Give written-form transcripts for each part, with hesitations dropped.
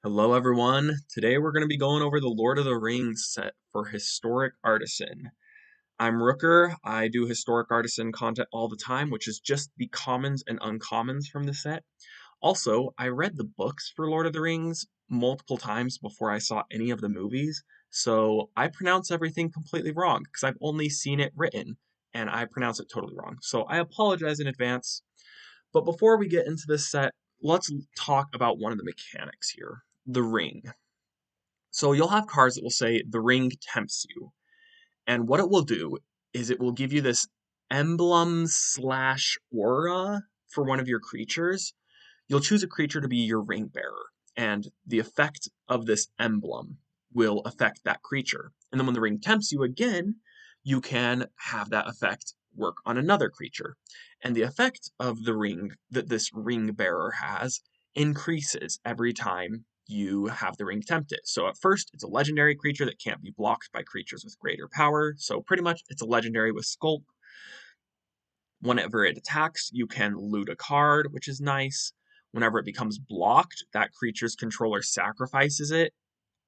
Hello everyone. Today we're going to be going over the Lord of the Rings set for Historic Artisan. I'm Rooker. I do Historic Artisan content all the time, which is just the commons and uncommons from the set. Also, I read the books for Lord of the Rings multiple times before I saw any of the movies, so I pronounce everything completely wrong because I've only seen it written and I pronounce it totally wrong. So I apologize in advance. But before we get into this set, let's talk about one of the mechanics here, the ring. So you'll have cards that will say the ring tempts you. And what it will do is it will give you this emblem slash aura for one of your creatures. You'll choose a creature to be your ring bearer, and the effect of this emblem will affect that creature. And then when the ring tempts you again, you can have that effect work on another creature. And the effect of the ring that this ring bearer has increases every time you have the ring tempted. So at first, it's a legendary creature that can't be blocked by creatures with greater power. So pretty much it's a legendary with Skulk. Whenever it attacks, you can loot a card, which is nice. Whenever it becomes blocked, that creature's controller sacrifices it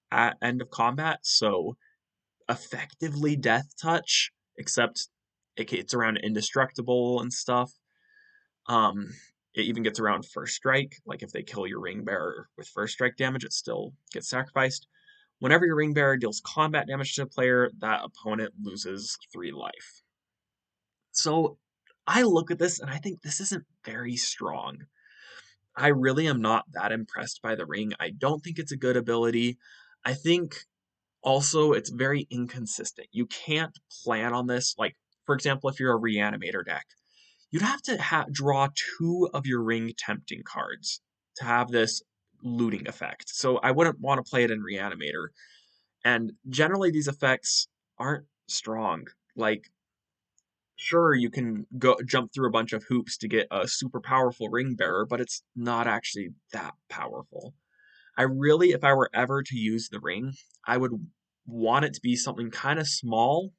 at end of combat. So effectively death touch, except it gets around indestructible and stuff. Um, it even gets around first strike. Like if they kill your ring bearer with first strike damage, it still gets sacrificed. Whenever your ring bearer deals combat damage to a player, that opponent loses 3 life. So I look at this and I think this isn't very strong. I really am not that impressed by the ring. I don't think it's a good ability. I think also it's very inconsistent. You can't plan on this. Like, for example, if you're a reanimator deck, you'd have to draw 2 of your ring tempting cards to have this looting effect. So I wouldn't want to play it in reanimator. And generally, these effects aren't strong. Like, sure, you can go jump through a bunch of hoops to get a super powerful ring bearer, but it's not actually that powerful. I really, if I were ever to use the ring, I would want it to be something kind of small,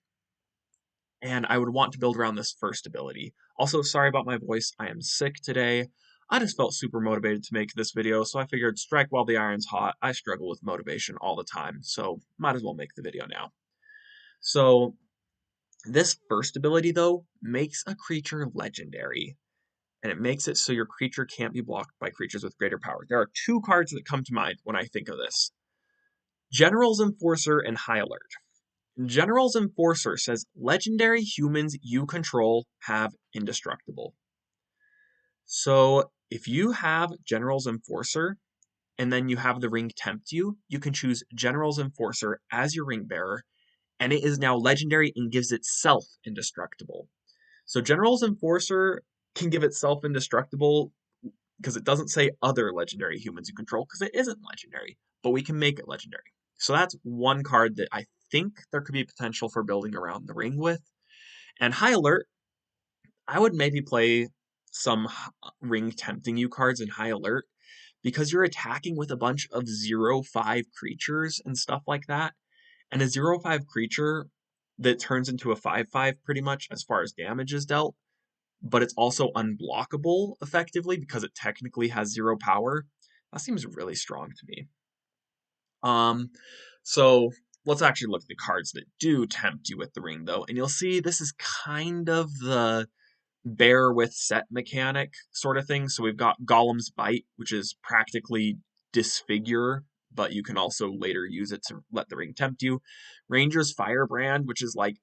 and I would want to build around this first ability. Also, sorry about my voice, I am sick today. I just felt super motivated to make this video, so I figured strike while the iron's hot. I struggle with motivation all the time, so might as well make the video now. So, this first ability, though, makes a creature legendary, and it makes it so your creature can't be blocked by creatures with greater power. There are 2 cards that come to mind when I think of this. General's Enforcer and High Alert. General's Enforcer says legendary humans you control have indestructible. So if you have General's Enforcer and then you have the ring tempt you, you can choose General's Enforcer as your ring bearer, and it is now legendary and gives itself indestructible. So General's Enforcer can give itself indestructible because it doesn't say other legendary humans you control because it isn't legendary, but we can make it legendary. So that's one card that I think there could be potential for building around the ring with. And High Alert, I would maybe play some ring tempting you cards in High Alert because you're attacking with a bunch of 0/5 creatures and stuff like that. And a 0/5 creature that turns into a 5/5 pretty much as far as damage is dealt, but it's also unblockable effectively because it technically has 0 power. That seems really strong to me. Um, so let's actually look at the cards that do tempt you with the ring, though, and you'll see this is kind of the bear with set mechanic sort of thing. So we've got Golem's Bite, which is practically disfigure, but you can also later use it to let the ring tempt you. Ranger's Firebrand, which is like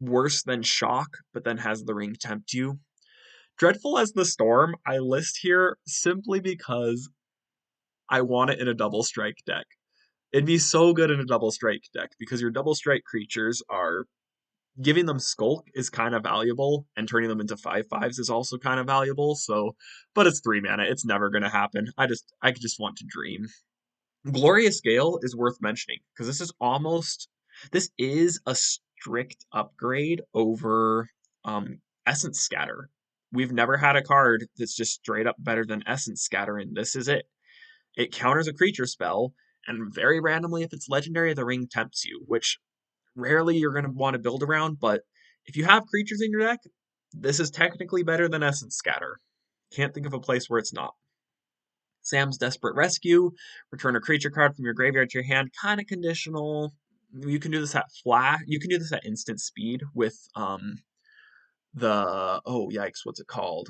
worse than Shock, but then has the ring tempt you. Dreadful as the Storm, I list here simply because I want it in a double strike deck. It'd be so good in a double strike deck because your double strike creatures are giving them Skulk is kind of valuable, and turning them into 5/5s is also kind of valuable. So, but it's 3 mana. It's never gonna happen. I just want to dream. Glorious Gale is worth mentioning because this is a strict upgrade over Essence Scatter. We've never had a card that's just straight up better than Essence Scatter, and this is it. It counters a creature spell, and very randomly, if it's legendary, the ring tempts you, which rarely you're going to want to build around, but if you have creatures in your deck, this is technically better than Essence Scatter. Can't think of a place where it's not. Sam's Desperate Rescue, return a creature card from your graveyard to your hand, kind of conditional. You can do this at flash. You can do this at instant speed with the oh yikes, what's it called?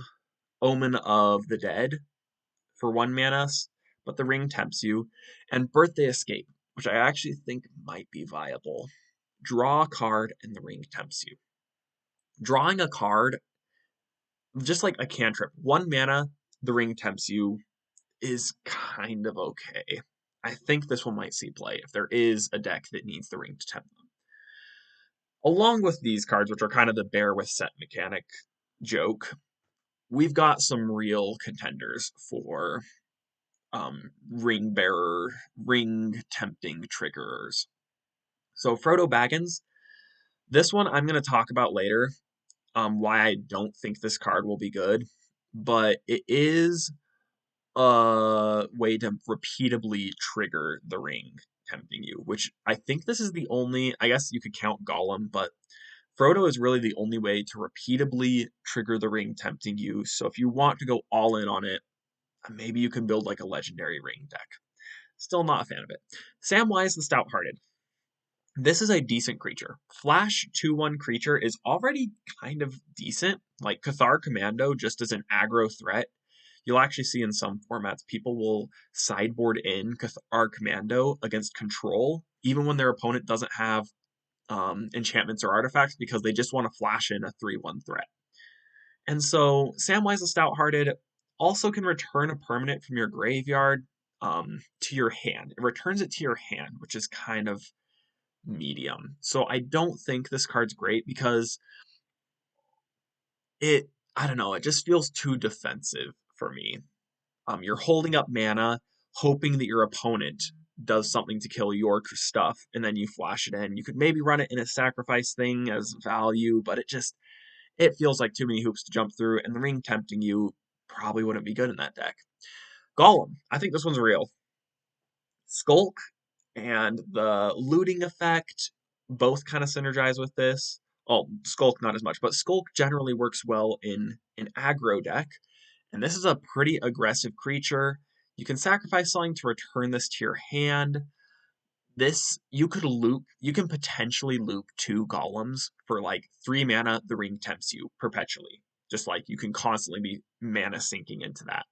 Omen of the Dead for 1 mana, but the Ring Tempts You, and Birthday Escape, which I actually think might be viable. Draw a card and the Ring Tempts You. Drawing a card, just like a cantrip, 1 mana, the Ring Tempts You is kind of okay. I think this one might see play if there is a deck that needs the ring to tempt them. Along with these cards, which are kind of the bear with set mechanic joke, we've got some real contenders for ring bearer, ring tempting triggerers. So Frodo Baggins, this one I'm going to talk about later, why I don't think this card will be good, but it is a way to repeatably trigger the ring tempting you, which I think this is the only, I guess you could count Gollum, but Frodo is really the only way to repeatably trigger the ring tempting you. So if you want to go all in on it, maybe you can build like a legendary ring deck. Still not a fan of it. Samwise the Stout-Hearted. This is a decent creature. Flash 2/1 creature is already kind of decent. Like Cathar Commando, just as an aggro threat, you'll actually see in some formats people will sideboard in Cathar Commando against control, even when their opponent doesn't have enchantments or artifacts, because they just want to flash in a 3/1 threat. And so Samwise the Stout-Hearted also can return a permanent from your graveyard to your hand. It returns it to your hand, which is kind of medium. So I don't think this card's great because I don't know, it just feels too defensive for me. You're holding up mana, hoping that your opponent does something to kill your stuff, and then you flash it in. You could maybe run it in a sacrifice thing as value, but it feels like too many hoops to jump through, and the ring tempting you probably wouldn't be good in that deck. Gollum, I think this one's real. Skulk and the looting effect both kind of synergize with this. Oh, Skulk not as much, but Skulk generally works well in an aggro deck. And this is a pretty aggressive creature. You can sacrifice something to return this to your hand. This, you can potentially loop 2 golems for like 3 mana, the ring tempts you perpetually. Just like you can constantly be mana sinking into that.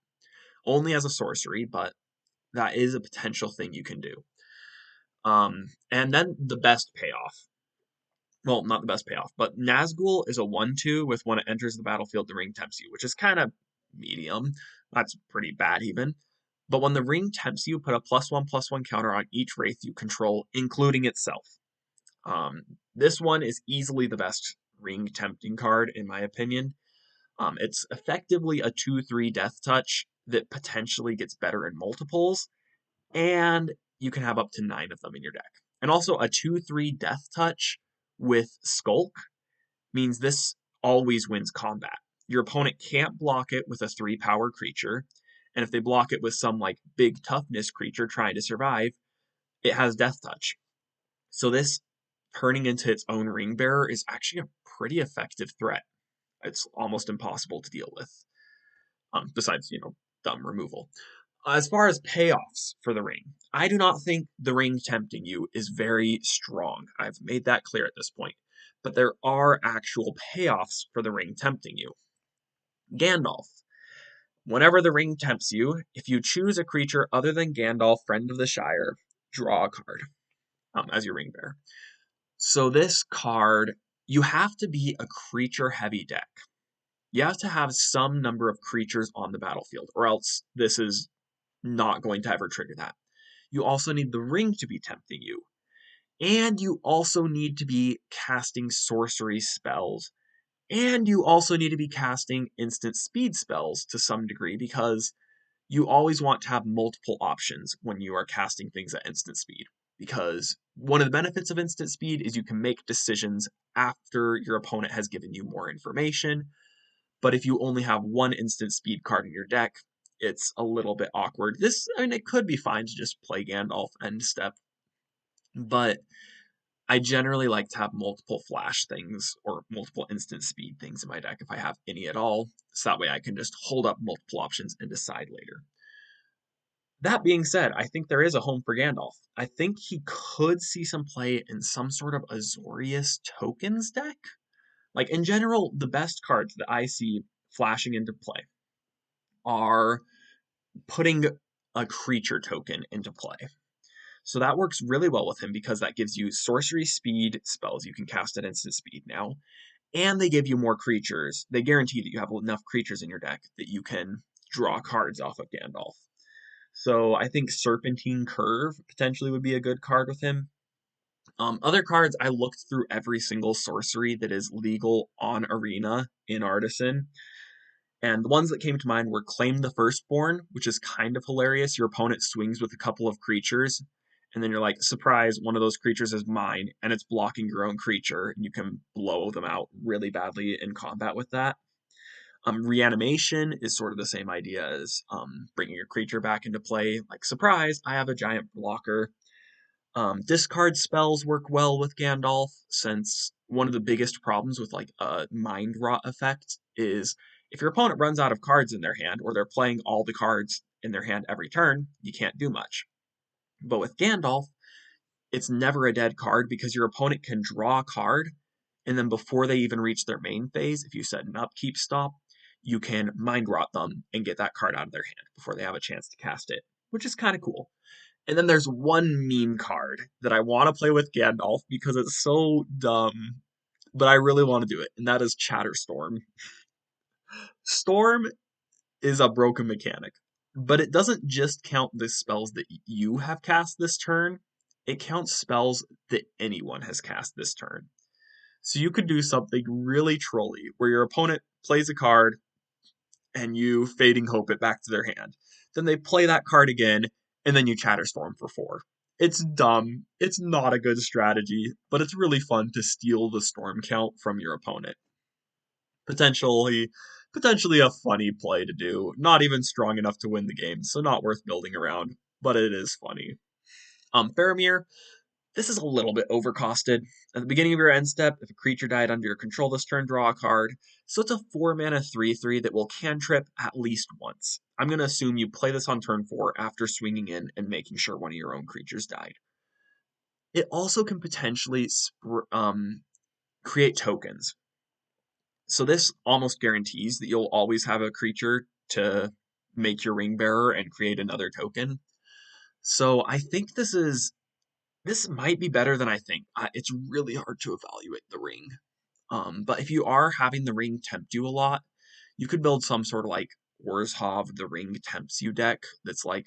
Only as a sorcery, but that is a potential thing you can do. And then the best payoff. Well, not the best payoff, but Nazgul is a 1/2 with when it enters the battlefield, the ring tempts you, which is kind of medium. That's pretty bad even. But when the ring tempts you, put a +1/+1 counter on each wraith you control, including itself. This one is easily the best ring tempting card, in my opinion. It's effectively a 2/3 death touch that potentially gets better in multiples, and you can have up to 9 of them in your deck. And also a 2/3 death touch with Skulk means this always wins combat. Your opponent can't block it with a 3 power creature, and if they block it with some like big toughness creature trying to survive, it has death touch. So this turning into its own ring bearer is actually a pretty effective threat. It's almost impossible to deal with. Besides, dumb removal. As far as payoffs for the ring, I do not think the ring tempting you is very strong. I've made that clear at this point. But there are actual payoffs for the ring tempting you. Gandalf. Whenever the ring tempts you, if you choose a creature other than Gandalf, Friend of the Shire, draw a card as your ring bearer. So this card, you have to be a creature-heavy deck. You have to have some number of creatures on the battlefield, or else this is not going to ever trigger that. You also need the ring to be tempting you. And you also need to be casting sorcery spells. And you also need to be casting instant speed spells to some degree, because you always want to have multiple options when you are casting things at instant speed. Because one of the benefits of instant speed is you can make decisions after your opponent has given you more information. But if you only have one instant speed card in your deck, it's a little bit awkward. It could be fine to just play Gandalf end step, but I generally like to have multiple flash things or multiple instant speed things in my deck if I have any at all, so that way I can just hold up multiple options and decide later. That being said, I think there is a home for Gandalf. I think he could see some play in some sort of Azorius tokens deck. Like in general, the best cards that I see flashing into play are putting a creature token into play. So that works really well with him because that gives you sorcery speed spells. You can cast at instant speed now. And they give you more creatures. They guarantee that you have enough creatures in your deck that you can draw cards off of Gandalf. So I think Serpentine Curve potentially would be a good card with him. Other cards, I looked through every single sorcery that is legal on Arena in Artisan. And the ones that came to mind were Claim the Firstborn, which is kind of hilarious. Your opponent swings with a couple of creatures, and then you're like, surprise, one of those creatures is mine, and it's blocking your own creature, and you can blow them out really badly in combat with that. Reanimation is sort of the same idea as bringing your creature back into play. Like, surprise, I have a giant blocker. Discard spells work well with Gandalf, since one of the biggest problems with like a mind rot effect is if your opponent runs out of cards in their hand, or they're playing all the cards in their hand every turn, you can't do much. But with Gandalf, it's never a dead card because your opponent can draw a card, and then before they even reach their main phase, if you set an upkeep stop, you can mind rot them and get that card out of their hand before they have a chance to cast it, which is kind of cool. And then there's one meme card that I want to play with Gandalf because it's so dumb, but I really want to do it, and that is Chatterstorm. Storm is a broken mechanic, but it doesn't just count the spells that you have cast this turn, it counts spells that anyone has cast this turn. So you could do something really trolly where your opponent plays a card and you Fading Hope it back to their hand. Then they play that card again, and then you Chatterstorm for 4. It's dumb. It's not a good strategy, but it's really fun to steal the storm count from your opponent. Potentially, potentially a funny play to do. Not even strong enough to win the game, so not worth building around, but it is funny. Faramir, this is a little bit overcosted. At the beginning of your end step, if a creature died under your control this turn, draw a card. So it's a 4 mana 3/3 that will cantrip at least once. I'm going to assume you play this on turn 4 after swinging in and making sure one of your own creatures died. It also can potentially create tokens. So this almost guarantees that you'll always have a creature to make your ring bearer and create another token. So I think this might be better than I think. It's really hard to evaluate the ring. But if you are having the ring tempt you a lot, you could build some sort of like Orzhov the Ring Tempts You deck that's like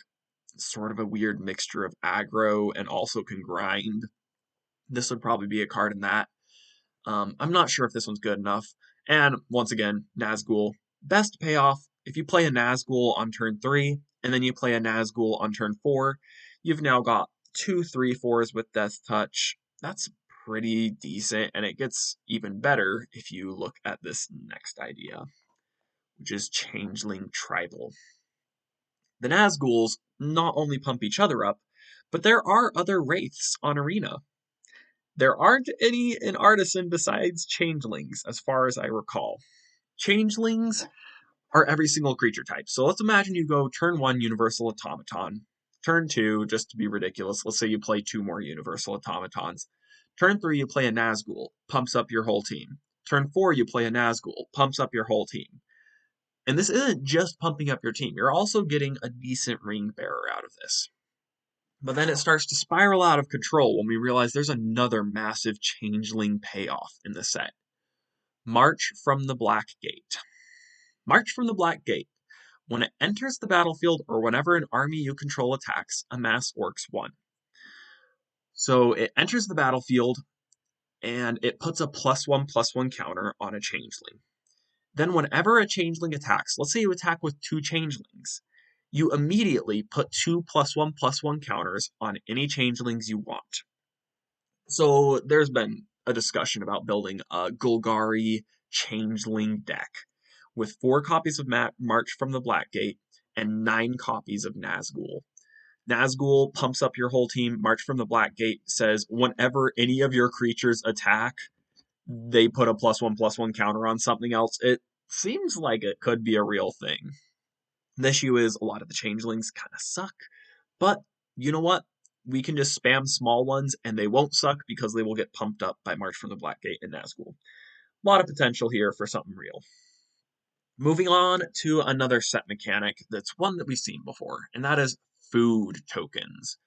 sort of a weird mixture of aggro and also can grind. This would probably be a card in that. I'm not sure if this one's good enough. And once again, Nazgul. Best payoff, if you play a Nazgul on turn 3, and then you play a Nazgul on turn 4, you've now got 2 3/4s with Death Touch. That's pretty decent, and it gets even better if you look at this next idea, which is Changeling Tribal. The Nazguls not only pump each other up, but there are other wraiths on Arena. There aren't any in Artisan besides Changelings, as far as I recall. Changelings are every single creature type. So let's imagine you go turn 1 Universal Automaton. Turn 2, just to be ridiculous, let's say you play 2 more Universal Automatons. Turn 3, you play a Nazgul, pumps up your whole team. Turn 4, you play a Nazgul, pumps up your whole team. And this isn't just pumping up your team, you're also getting a decent ring bearer out of this. But then it starts to spiral out of control when we realize there's another massive changeling payoff in the set. March from the Black Gate. March from the Black Gate. When it enters the battlefield or whenever an army you control attacks, amass orcs 1. So it enters the battlefield and it puts a +1/+1 counter on a changeling. Then whenever a changeling attacks, let's say you attack with 2 changelings, you immediately put 2 +1/+1 counters on any changelings you want. So there's been a discussion about building a Golgari changeling deck with 4 copies of March from the Black Gate and 9 copies of Nazgul. Nazgul pumps up your whole team. March from the Black Gate says whenever any of your creatures attack, they put a +1/+1 counter on something else. It seems like it could be a real thing. The issue is a lot of the changelings kind of suck, But you know what? We can just spam small ones and they won't suck because they will get pumped up by March from the Black Gate and Nazgul. A lot of potential here for something real. Moving on to another set mechanic that's one that we've seen before, and that is food tokens.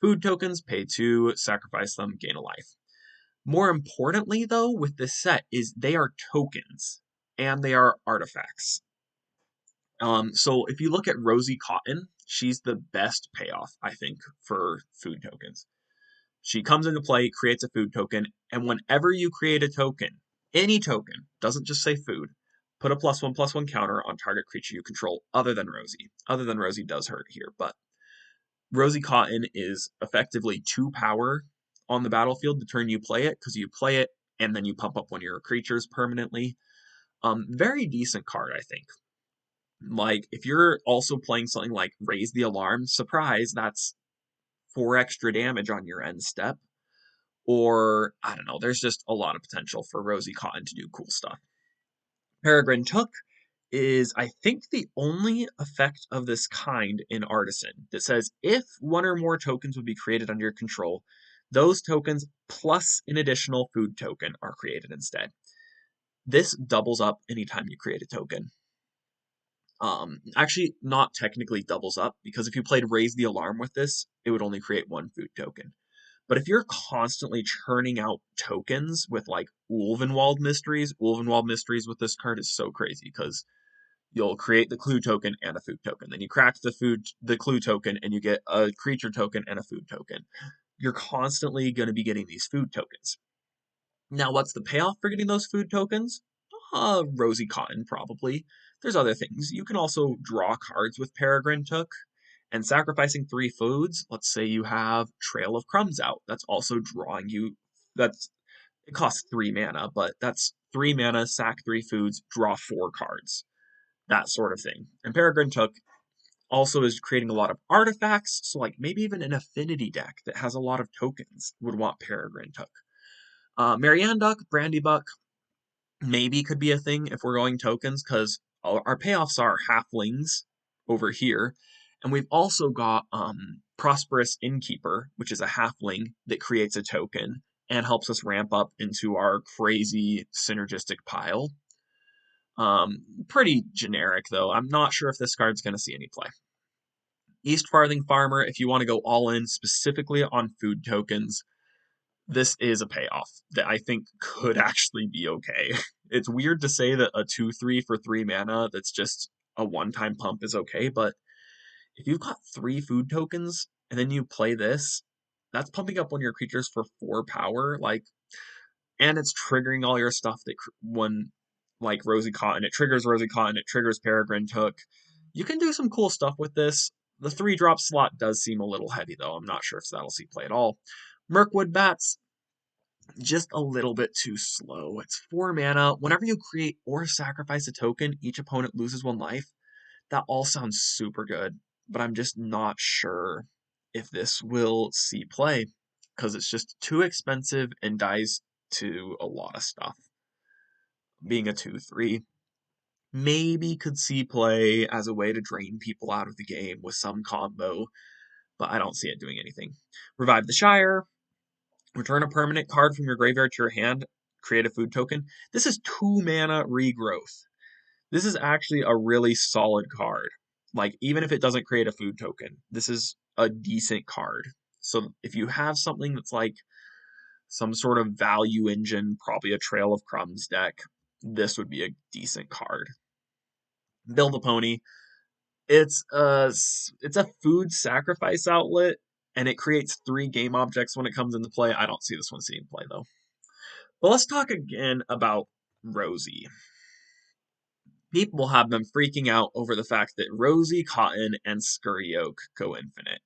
Food tokens, pay 2, sacrifice them, gain a life. More importantly, though, with this set is they are tokens and they are artifacts. So if you look at Rosie Cotton, she's the best payoff, I think, for food tokens. She comes into play, creates a food token, and whenever you create a token, any token, doesn't just say food, put a +1/+1 counter on target creature you control other than Rosie. Other than Rosie does hurt here, but Rosie Cotton is effectively 2 power on the battlefield the turn you play it, because you play it and then you pump up one of your creatures permanently. Very decent card, I think. Like, if you're also playing something like Raise the Alarm, surprise, that's 4 extra damage on your end step. Or, I don't know, there's just a lot of potential for Rosie Cotton to do cool stuff. Peregrine Took is, I think, the only effect of this kind in Artisan that says if one or more tokens would be created under your control, those tokens plus an additional food token are created instead. This doubles up anytime you create a token. Actually, not technically doubles up, because if you played Raise the Alarm with this, it would only create 1 food token. But if you're constantly churning out tokens with like Ulvenwald Mysteries with this card is so crazy, because you'll create the clue token and a food token. Then you crack the clue token and you get a creature token and a food token. You're constantly going to be getting these food tokens. Now, what's the payoff for getting those food tokens? Rosie Cotton, probably. There's other things. You can also draw cards with Peregrine Took, and sacrificing 3 foods. Let's say you have Trail of Crumbs out. That's also drawing you. It costs 3 mana, but that's 3 mana, sack 3 foods, draw 4 cards. That sort of thing. And Peregrine Took also is creating a lot of artifacts, so like maybe even an affinity deck that has a lot of tokens would want Peregrine Took. Marianne Duck, Brandy Buck, maybe could be a thing if we're going tokens, because our payoffs are halflings over here. And we've also got Prosperous Innkeeper, which is a halfling that creates a token and helps us ramp up into our crazy synergistic pile. Pretty generic, though. I'm not sure if this card's going to see any play. East Farthing Farmer, if you want to go all in specifically on food tokens, this is a payoff that I think could actually be okay. It's weird to say that a 2/3 for 3 mana that's just a one-time pump is okay, but if you've got 3 food tokens and then you play this, that's pumping up one of your creatures for 4 power, like, and it's triggering all your stuff that when, like Rosie Cotton, it triggers Rosie Cotton, it triggers Peregrine Took. You can do some cool stuff with this. The 3-drop slot does seem a little heavy, though. I'm not sure if that'll see play at all. Mirkwood Bats, just a little bit too slow. It's 4 mana. Whenever you create or sacrifice a token, each opponent loses 1 life. That all sounds super good, but I'm just not sure if this will see play, because it's just too expensive and dies to a lot of stuff. Being a 2/3, maybe could see play as a way to drain people out of the game with some combo, but I don't see it doing anything. Revive the Shire. Return a permanent card from your graveyard to your hand. Create a food token. This is 2 mana regrowth. This is actually a really solid card. Like, even if it doesn't create a food token, this is a decent card. So if you have something that's like some sort of value engine, probably a Trail of Crumbs deck, this would be a decent card. Build a Pony. It's a food sacrifice outlet, and it creates 3 game objects when it comes into play. I don't see this one seeing play, though. But let's talk again about Rosie. People have been freaking out over the fact that Rosie Cotton and Scurry Oak go infinite.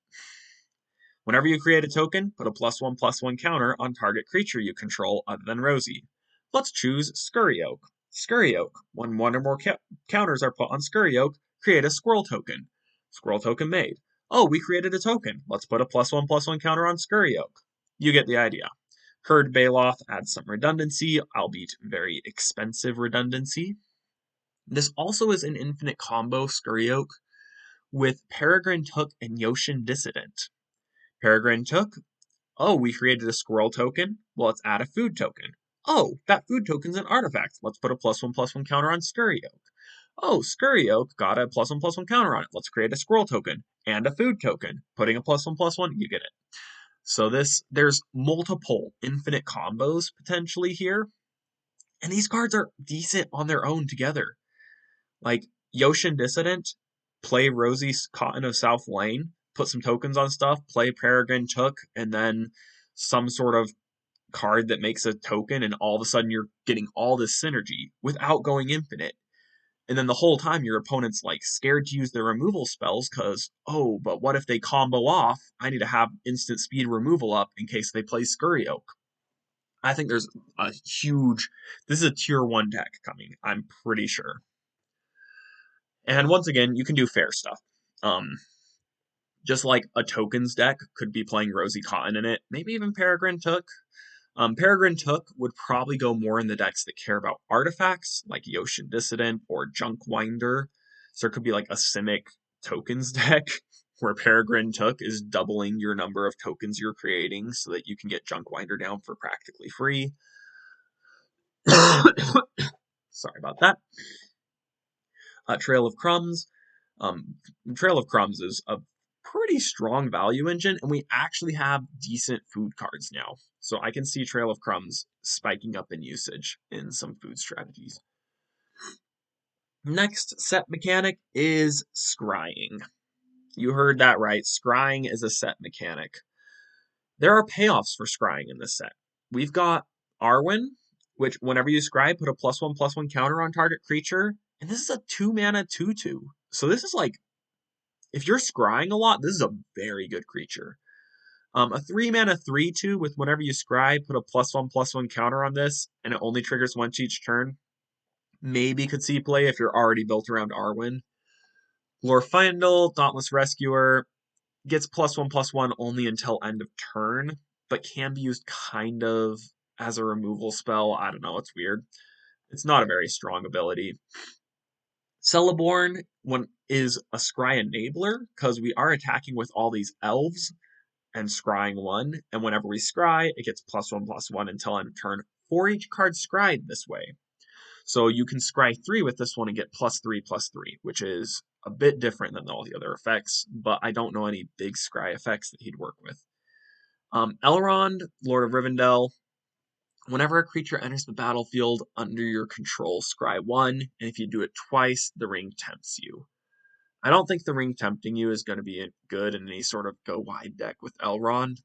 Whenever you create a token, put a +1/+1 counter on target creature you control other than Rosie. Let's choose Scurry Oak. Scurry Oak. When 1 or more counters are put on Scurry Oak, create a squirrel token. Squirrel token made. Oh, we created a token. Let's put a +1/+1 counter on Scurry Oak. You get the idea. Herd Baloth adds some redundancy, albeit very expensive redundancy. This also is an infinite combo, Scurry Oak, with Peregrine Took and Yoshin Dissident. Peregrine Took, oh, we created a squirrel token. Well, let's add a food token. Oh, that food token's an artifact. Let's put a +1/+1 counter on Scurry Oak. Oh, Scurry Oak got a +1/+1 counter on it. Let's create a squirrel token and a food token. Putting a +1/+1, you get it. So there's multiple infinite combos potentially here. And these cards are decent on their own together. Like Yoshin Dissident, play Rosie Cotton of South Lane, put some tokens on stuff, play Peregrine Took, and then some sort of card that makes a token, and all of a sudden you're getting all this synergy without going infinite. And then the whole time your opponent's like scared to use their removal spells because, oh, but what if they combo off? I need to have instant speed removal up in case they play Scurry Oak. I think there's a huge, this is a tier 1 deck coming, I'm pretty sure. And once again, you can do fair stuff. Just like a tokens deck could be playing Rosie Cotton in it, maybe even Peregrine Took. Peregrine Took would probably go more in the decks that care about artifacts, like Yoshin Dissident or Junk Winder. So there could be like a Simic tokens deck where Peregrine Took is doubling your number of tokens you're creating so that you can get Junk Winder down for practically free. Sorry about that. Trail of Crumbs. Trail of Crumbs is a pretty strong value engine, and we actually have decent food cards now. So I can see Trail of Crumbs spiking up in usage in some food strategies. Next set mechanic is scrying. You heard that right. Scrying is a set mechanic. There are payoffs for scrying in this set. We've got Arwen, which whenever you scry, put a +1/+1 counter on target creature. And this is a 2-mana 2/2. So this is like, if you're scrying a lot, this is a very good creature. A 3-mana 3/2 with whenever you scry, put a +1/+1 counter on this, and it only triggers once each turn. Maybe could see play if you're already built around Arwen. Glorfindel, Dauntless Rescuer, gets +1/+1 only until end of turn, but can be used kind of as a removal spell. I don't know, it's weird. It's not a very strong ability. Celeborn is a scry enabler because we are attacking with all these elves and scrying 1, and whenever we scry, it gets +1/+1 until end of turn for each card scryed this way. So you can scry 3 with this one and get +3/+3, which is a bit different than all the other effects, but I don't know any big scry effects that he'd work with. Elrond, Lord of Rivendell. Whenever a creature enters the battlefield under your control, scry 1, and if you do it twice, the Ring Tempts You. I don't think the Ring Tempting You is going to be good in any sort of go-wide deck with Elrond.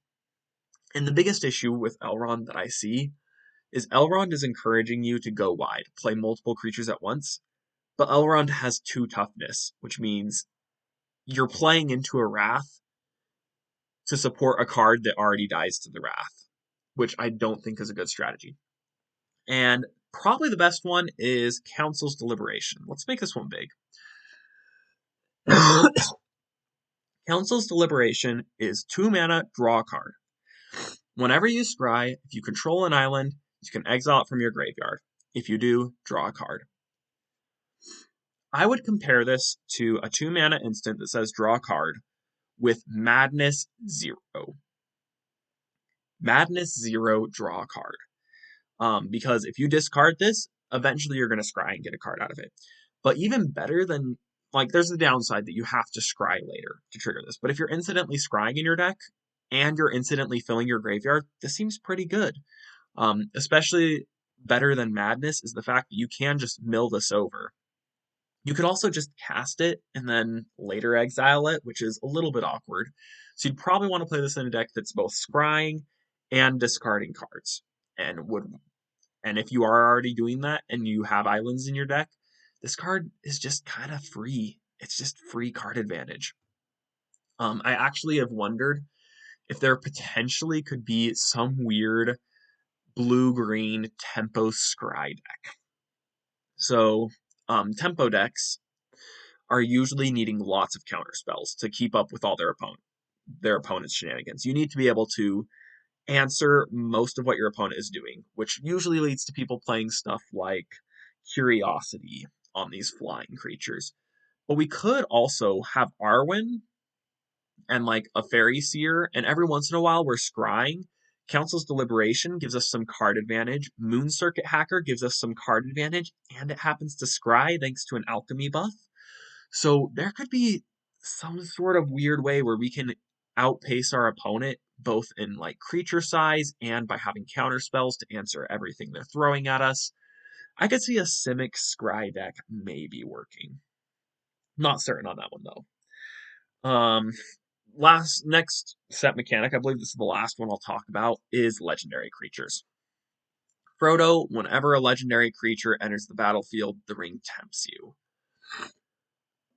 And the biggest issue with Elrond that I see is Elrond is encouraging you to go wide, play multiple creatures at once, but Elrond has 2 toughness, which means you're playing into a Wrath to support a card that already dies to the Wrath, which I don't think is a good strategy. And probably the best one is Council's Deliberation. Let's make this one big. Council's Deliberation is 2 mana, draw a card. Whenever you scry, if you control an island, you can exile it from your graveyard. If you do, draw a card. I would compare this to a 2 mana instant that says draw a card with Madness 0. Madness 0, draw a card. Because if you discard this, eventually you're going to scry and get a card out of it. But even better than, like, there's the downside that you have to scry later to trigger this. But if you're incidentally scrying in your deck and you're incidentally filling your graveyard, this seems pretty good. Especially better than Madness is the fact that you can just mill this over. You could also just cast it and then later exile it, which is a little bit awkward. So you'd probably want to play this in a deck that's both scrying and discarding cards. And if you are already doing that and you have islands in your deck, this card is just kind of free. It's just free card advantage. I actually have wondered if there potentially could be some weird blue-green tempo scry deck. So tempo decks are usually needing lots of counter spells to keep up with all their opponent's shenanigans. You need to be able to answer most of what your opponent is doing, which usually leads to people playing stuff like Curiosity on these flying creatures. But we could also have Arwen and like a Fairy Seer, and every once in a while we're scrying. Council's Deliberation gives us some card advantage. Moon Circuit Hacker gives us some card advantage, and it happens to scry thanks to an alchemy buff. So there could be some sort of weird way where we can outpace our opponent, both in like creature size and by having counter spells to answer everything they're throwing at us. I could see a Simic Scry deck maybe working. Not certain on that one though. Next set mechanic, I believe this is the last one I'll talk about, is legendary creatures. Frodo, whenever a legendary creature enters the battlefield, the ring tempts you.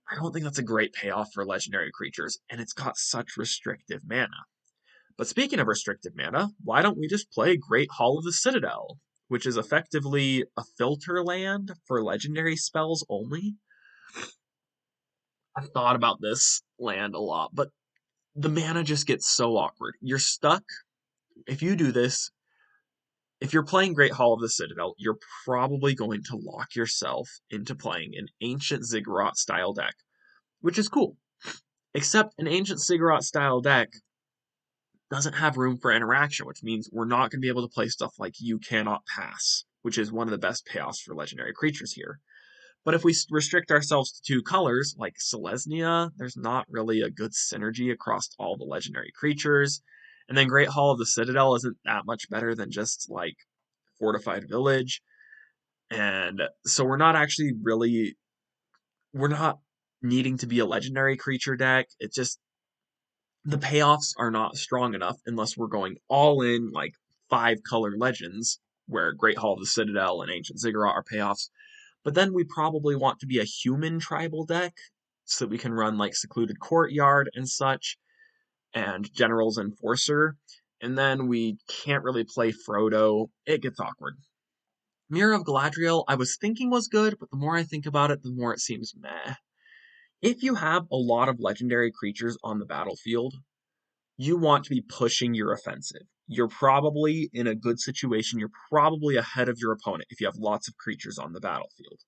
I don't think that's a great payoff for legendary creatures, and it's got such restrictive mana. But speaking of restrictive mana, why don't we just play Great Hall of the Citadel, which is effectively a filter land for legendary spells only? I've thought about this land a lot, but the mana just gets so awkward. You're stuck. If you do this, if you're playing Great Hall of the Citadel, you're probably going to lock yourself into playing an Ancient Ziggurat style deck, which is cool. Except an Ancient Ziggurat style deck doesn't have room for interaction, which means we're not going to be able to play stuff like You Cannot Pass, which is one of the best payoffs for legendary creatures here. But if we restrict ourselves to two colors, like Selesnya, there's not really a good synergy across all the legendary creatures. And then Great Hall of the Citadel isn't that much better than just like Fortified Village. And so we're not needing to be a legendary creature deck. It just, the payoffs are not strong enough unless we're going all in like 5-color legends, where Great Hall of the Citadel and Ancient Ziggurat are payoffs. But then we probably want to be a human tribal deck so that we can run like Secluded Courtyard and such, and General's Enforcer. And then we can't really play Frodo. It gets awkward. Mirror of Galadriel, I was thinking was good, but the more I think about it, the more it seems meh. If you have a lot of legendary creatures on the battlefield, you want to be pushing your offensive. You're probably in a good situation. You're probably ahead of your opponent if you have lots of creatures on the battlefield,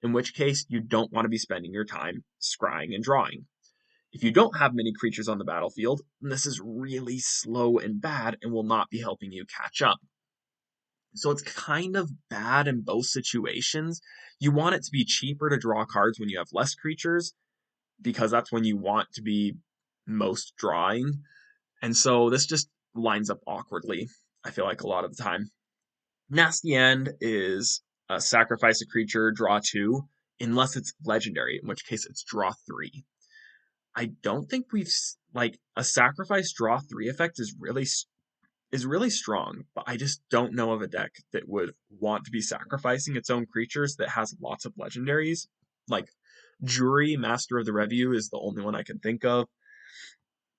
in which case you don't want to be spending your time scrying and drawing. If you don't have many creatures on the battlefield, this is really slow and bad and will not be helping you catch up. So it's kind of bad in both situations. You want it to be cheaper to draw cards when you have less creatures, because that's when you want to be most drawing. And so this just lines up awkwardly, I feel like, a lot of the time. Nasty End is sacrifice a creature, draw 2, unless it's legendary, in which case it's draw 3. I don't think we've like a sacrifice draw 3 effect is really strong, but I just don't know of a deck that would want to be sacrificing its own creatures that has lots of legendaries. Like Jury, Master of the Review is the only one I can think of.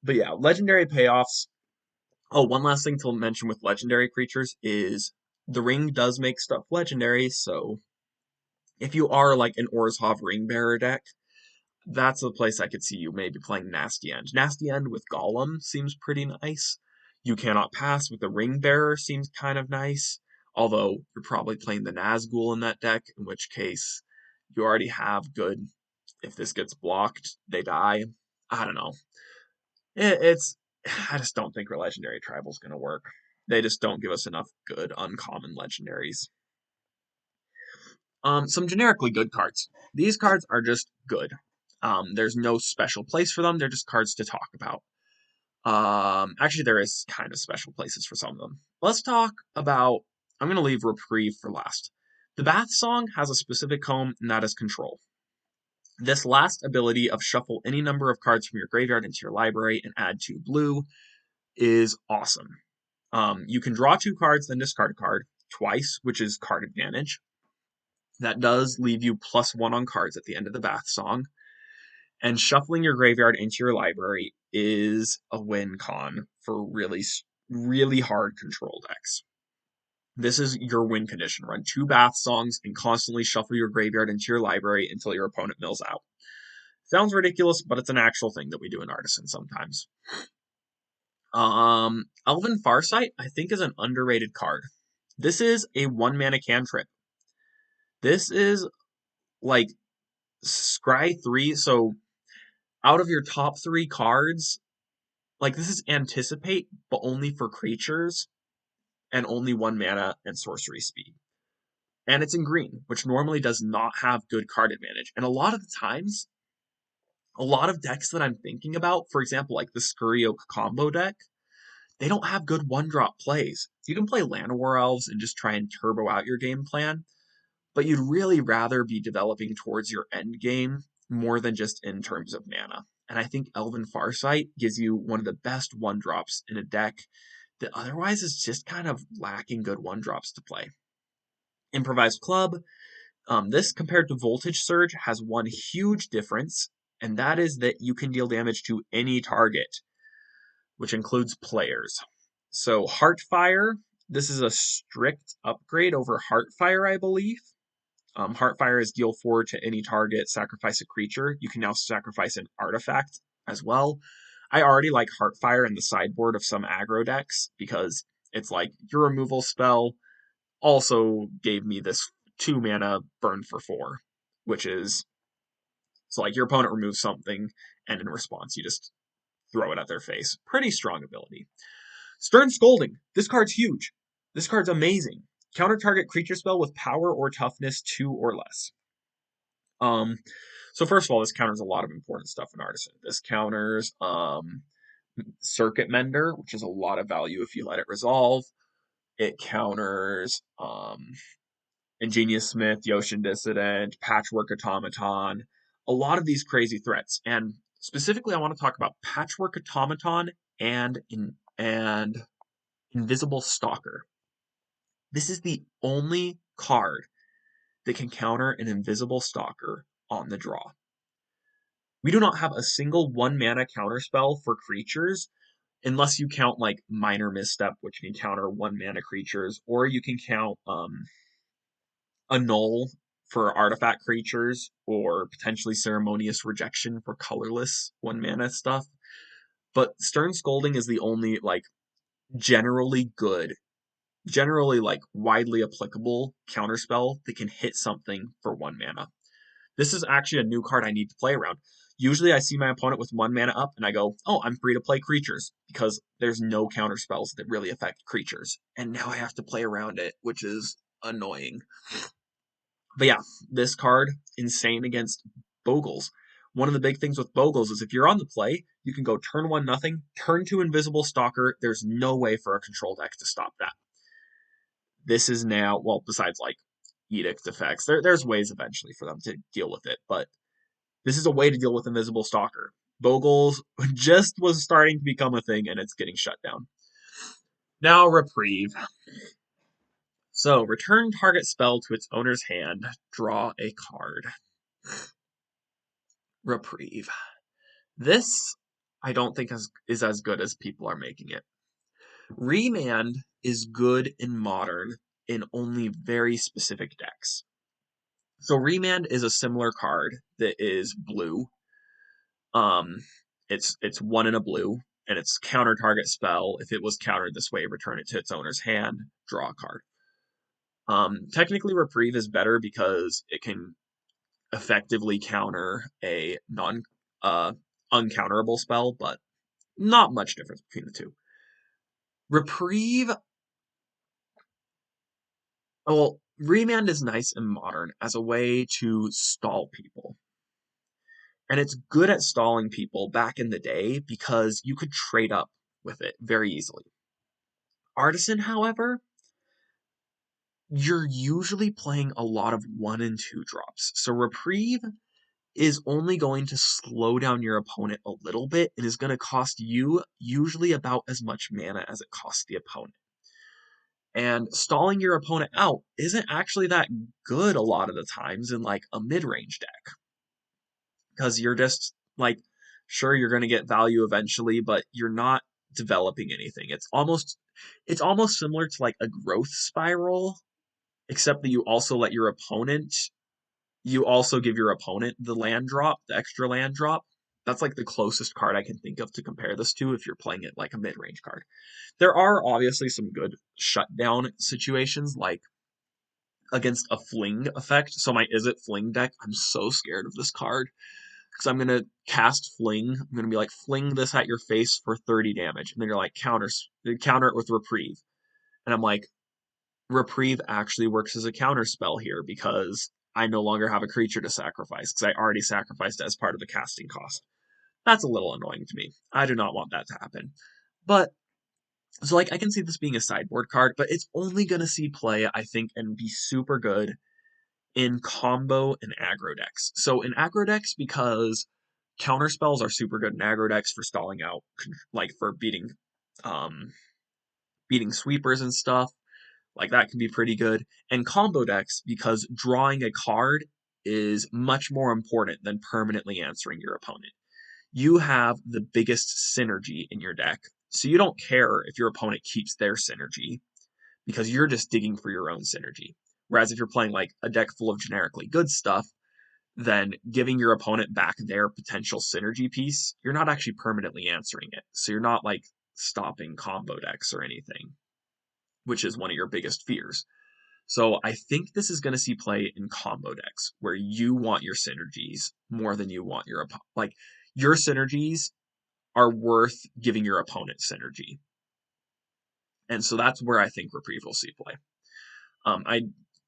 But yeah, legendary payoffs. Oh, one last thing to mention with legendary creatures is the ring does make stuff legendary, so if you are like an Orzhov Ring Bearer deck, that's the place I could see you maybe playing Nasty End. Nasty End with Golem seems pretty nice. You Cannot Pass with the Ring Bearer seems kind of nice, although you're probably playing the Nazgul in that deck, in which case you already have good. If this gets blocked, they die. I don't know. It's I just don't think Legendary Tribal's going to work. They just don't give us enough good uncommon legendaries. Some generically good cards. These cards are just good. There's no special place for them. They're just cards to talk about. Actually, there is kind of special places for some of them. Let's talk about. I'm going to leave Reprieve for last. The Bath Song has a specific home, and that is Control. This last ability of shuffle any number of cards from your graveyard into your library and add 2 blue is awesome. You can draw 2 cards, then discard a card twice, which is card advantage. That does leave you +1 on cards at the end of the Bath Song. And shuffling your graveyard into your library is a win con for really, really hard control decks. This is your win condition. Run 2 Bath Songs and constantly shuffle your graveyard into your library until your opponent mills out. Sounds ridiculous, but it's an actual thing that we do in Artisan sometimes. Elven Farsight, I think, is an underrated card. This is a 1-mana cantrip. This is like Scry 3, so out of your top 3 cards, like this is Anticipate, but only for creatures, and only 1 mana and sorcery speed. And it's in green, which normally does not have good card advantage. And a lot of the times, a lot of decks that I'm thinking about, for example, like the Scurry Oak combo deck, they don't have good 1-drop plays. You can play Llanowar Elves and just try and turbo out your game plan, but you'd really rather be developing towards your end game more than just in terms of mana. And I think Elven Farsight gives you one of the best 1-drops in a deck that otherwise is just kind of lacking good 1-drops to play. Improvised Club, this compared to Voltage Surge has one huge difference, and that is that you can deal damage to any target, which includes players. So Heartfire, this is a strict upgrade over Heartfire, I believe. Heartfire is deal 4 to any target, sacrifice a creature. You can now sacrifice an artifact as well. I already like Heartfire in the sideboard of some aggro decks because it's like your removal spell also gave me this 2 mana burn for 4, which is so like your opponent removes something and in response you just throw it at their face. Pretty strong ability. Stern Scolding. This card's huge. This card's amazing. Counter target creature spell with power or toughness 2 or less. So first of all, this counters a lot of important stuff in Artisan. This counters Circuit Mender, which is a lot of value if you let it resolve. It counters Ingenious Smith, Yoshin Dissident, Patchwork Automaton, a lot of these crazy threats. And specifically, I want to talk about Patchwork Automaton and Invisible Stalker. This is the only card that can counter an Invisible Stalker on the draw. We do not have a single 1 mana counterspell for creatures unless you count like Minor Misstep, which can counter 1 mana creatures, or you can count Annul for artifact creatures, or potentially Ceremonious Rejection for colorless 1 mana stuff. But Stern Scolding is the only like generally good, generally like widely applicable counterspell that can hit something for 1 mana. This is actually a new card I need to play around. Usually I see my opponent with 1 mana up and I go, oh, I'm free to play creatures because there's no counter spells that really affect creatures. And now I have to play around it, which is annoying. But yeah, this card, insane against Bogles. One of the big things with Bogles is if you're on the play, you can go turn 1 nothing, turn 2 Invisible Stalker. There's no way for a control deck to stop that. This is now, well, besides like Edict effects, there's ways eventually for them to deal with it, but this is a way to deal with Invisible Stalker. Bogles just was starting to become a thing, and it's getting shut down. Now, Reprieve. So, return target spell to its owner's hand. Draw a card. Reprieve. This, I don't think is as good as people are making it. Remand is good in Modern in only very specific decks. So, Remand is a similar card that is blue. It's 1 in a blue, and it's counter target spell. If it was countered this way, return it to its owner's hand, draw a card. Technically, Reprieve is better because it can effectively counter a uncounterable spell, but not much difference between the two. Reprieve, well, Remand is nice and Modern as a way to stall people. And it's good at stalling people back in the day because you could trade up with it very easily. Artisan, however, you're usually playing a lot of 1 and 2 drops. So Reprieve is only going to slow down your opponent a little bit and is going to cost you usually about as much mana as it costs the opponent. And stalling your opponent out isn't actually that good a lot of the times in like a mid-range deck. Because you're just like, sure, you're going to get value eventually, but you're not developing anything. It's almost similar to like a growth spiral, except that you also give your opponent the land drop, the extra land drop. That's like the closest card I can think of to compare this to if you're playing it like a mid-range card. There are obviously some good shutdown situations, like against a fling effect. So my Is It Fling deck, I'm so scared of this card. Because I'm going to cast Fling. I'm going to be like, fling this at your face for 30 damage. And then you're like, counter it with Reprieve. And I'm like, Reprieve actually works as a counter spell here because I no longer have a creature to sacrifice because I already sacrificed it as part of the casting cost. That's a little annoying to me. I do not want that to happen. But, so like, I can see this being a sideboard card, but it's only going to see play, I think, and be super good in combo and aggro decks. So in aggro decks, because counter spells are super good in aggro decks for stalling out, like for um, beating sweepers and stuff. Like that can be pretty good. And combo decks, because drawing a card is much more important than permanently answering your opponent. You have the biggest synergy in your deck, so you don't care if your opponent keeps their synergy because you're just digging for your own synergy. Whereas if you're playing like a deck full of generically good stuff, then giving your opponent back their potential synergy piece, you're not actually permanently answering it. So you're not like stopping combo decks or anything, which is one of your biggest fears. So I think this is going to see play in combo decks where you want your synergies more than you want your opponent. Like your synergies are worth giving your opponent synergy. And so that's where I think Reprieve will see play. I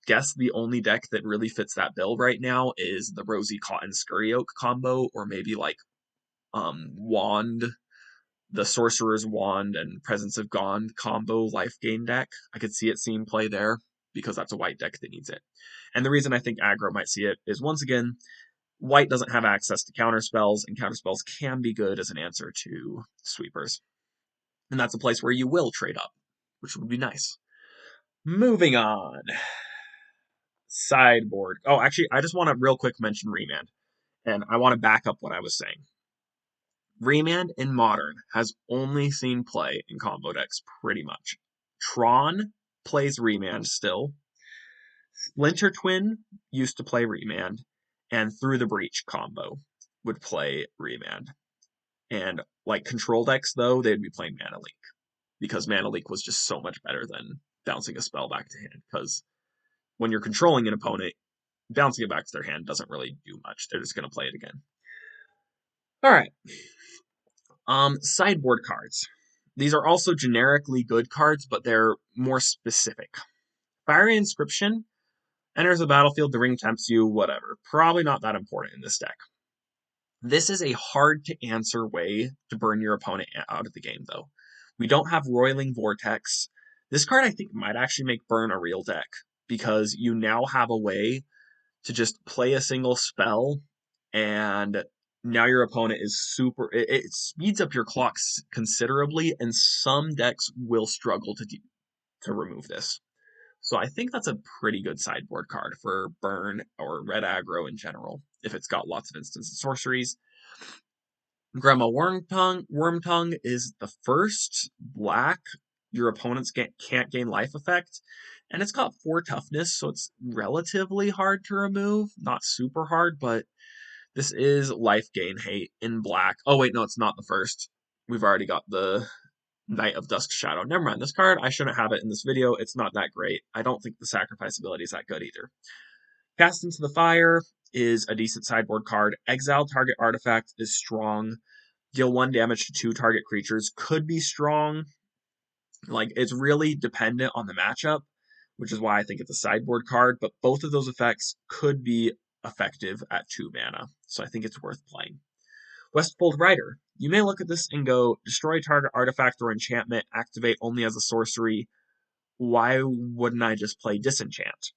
guess the only deck that really fits that bill right now is the Rosy Cotton Scurry Oak combo, or maybe like Wand, the Sorcerer's Wand and Presence of Gone combo life gain deck. I could see it seeing play there because that's a white deck that needs it. And the reason I think aggro might see it is, once again, white doesn't have access to counterspells, and counterspells can be good as an answer to sweepers. And that's a place where you will trade up, which would be nice. Moving on. Sideboard. Oh, actually, I just want to real quick mention Remand, and I want to back up what I was saying. Remand in Modern has only seen play in combo decks pretty much. Tron plays Remand still. Splinter Twin used to play Remand, and Through the Breach combo would play Remand. And like control decks, though, they'd be playing Mana Leak because Mana Leak was just so much better than bouncing a spell back to hand. Because when you're controlling an opponent, bouncing it back to their hand doesn't really do much. They're just going to play it again. All right. Sideboard cards. These are also generically good cards, but they're more specific. Fiery Inscription enters the battlefield, the Ring Tempts You, whatever. Probably not that important in this deck. This is a hard to answer way to burn your opponent out of the game, though. We don't have Roiling Vortex. This card, I think, might actually make burn a real deck because you now have a way to just play a single spell, and now your opponent is super. It speeds up your clocks considerably, and some decks will struggle to remove this. So I think that's a pretty good sideboard card for burn or red aggro in general, if it's got lots of instants and sorceries. Grandma Wormtongue is the first black your opponents can't gain life effect, and it's got 4 toughness, so it's relatively hard to remove. Not super hard, but this is life gain hate in black. Oh wait, no, it's not the first. We've already got the Knight of Dusk Shadow. Never mind, this card, I shouldn't have it in this video. It's not that great. I don't think the sacrifice ability is that good either. Cast into the Fire is a decent sideboard card. Exile target artifact is strong. Deal 1 damage to 2 target creatures could be strong. Like, it's really dependent on the matchup, which is why I think it's a sideboard card, but both of those effects could be effective at 2 mana, so I think it's worth playing. Westfold Rider. You may look at this and go, destroy target artifact or enchantment, activate only as a sorcery. Why wouldn't I just play Disenchant?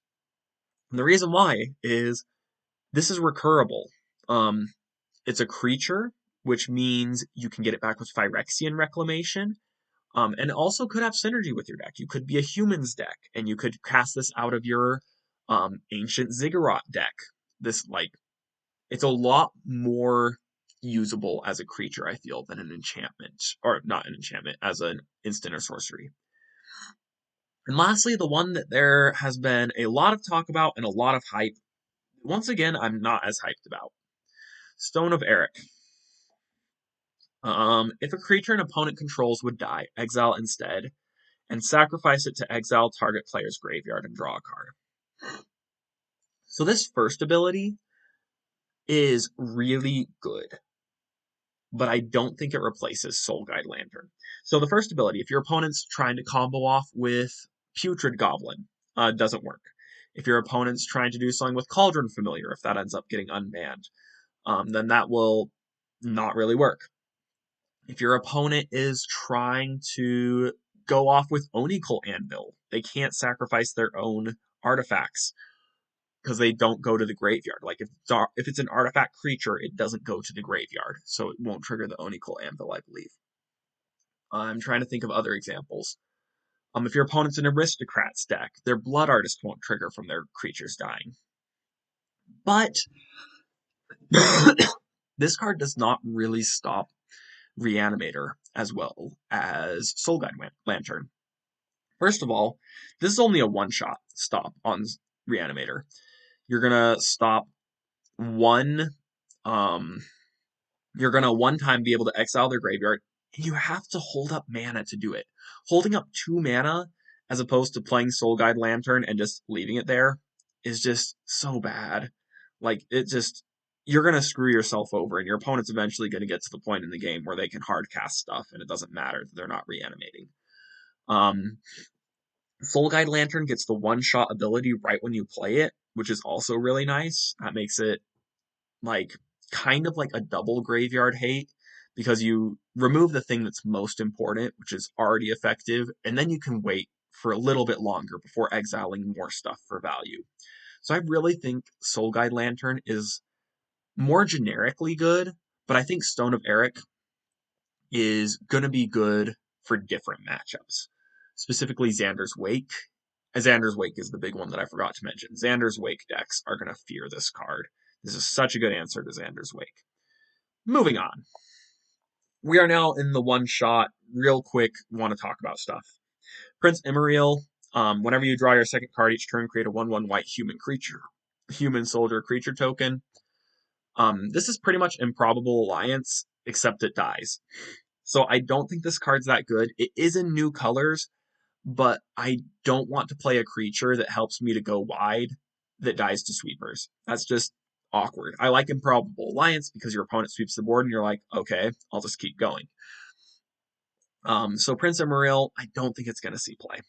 And the reason why is this is recurable. It's a creature, which means you can get it back with Phyrexian Reclamation, and it also could have synergy with your deck. You could be a humans deck, and you could cast this out of your Ancient Ziggurat deck. This, like, it's a lot more usable as a creature, I feel, than an enchantment. Or not an enchantment, as an instant or sorcery. And lastly, the one that there has been a lot of talk about and a lot of hype. Once again, I'm not as hyped about. Stone of Eric. If a creature an opponent controls would die, exile instead, and sacrifice it to exile target player's graveyard and draw a card. So this first ability is really good, but I don't think it replaces Soul Guide Lantern. So the first ability, if your opponent's trying to combo off with Putrid Goblin, doesn't work. If your opponent's trying to do something with Cauldron Familiar, if that ends up getting unbanned, then that will not really work. If your opponent is trying to go off with Onicle Anvil, they can't sacrifice their own artifacts because they don't go to the graveyard. Like if it's an artifact creature, it doesn't go to the graveyard, so it won't trigger the Onicle Anvil, I believe. I'm trying to think of other examples. If your opponent's an Aristocrats deck, their Blood Artist won't trigger from their creatures dying. But this card does not really stop Reanimator as well as Soul Guide Lantern. First of all, this is only a one-shot stop on Reanimator. You're gonna stop one, you're gonna one time be able to exile their graveyard, and you have to hold up mana to do it. Holding up 2 mana as opposed to playing Soul Guide Lantern and just leaving it there is just so bad. Like, you're gonna screw yourself over, and your opponent's eventually gonna get to the point in the game where they can hard cast stuff, and it doesn't matter that they're not reanimating. Soul Guide Lantern gets the one-shot ability right when you play it, which is also really nice. That makes it like kind of like a double graveyard hate, because you remove the thing that's most important, which is already effective, and then you can wait for a little bit longer before exiling more stuff for value. So I really think Soul Guide Lantern is more generically good, but I think Stone of Eric is going to be good for different matchups. Specifically, Xander's Wake. Xander's Wake is the big one that I forgot to mention. Xander's Wake decks are going to fear this card. This is such a good answer to Xander's Wake. Moving on. We are now in the one shot. Real quick, want to talk about stuff. Prince Imariel. Whenever you draw your second card each turn, create a 1/1 white human soldier creature token. This is pretty much Improbable Alliance, except it dies. So I don't think this card's that good. It is in new colors, but I don't want to play a creature that helps me to go wide that dies to sweepers. That's just awkward. I like Improbable Alliance because your opponent sweeps the board and you're like, okay, I'll just keep going. So Prince Imariel, I don't think it's going to see play.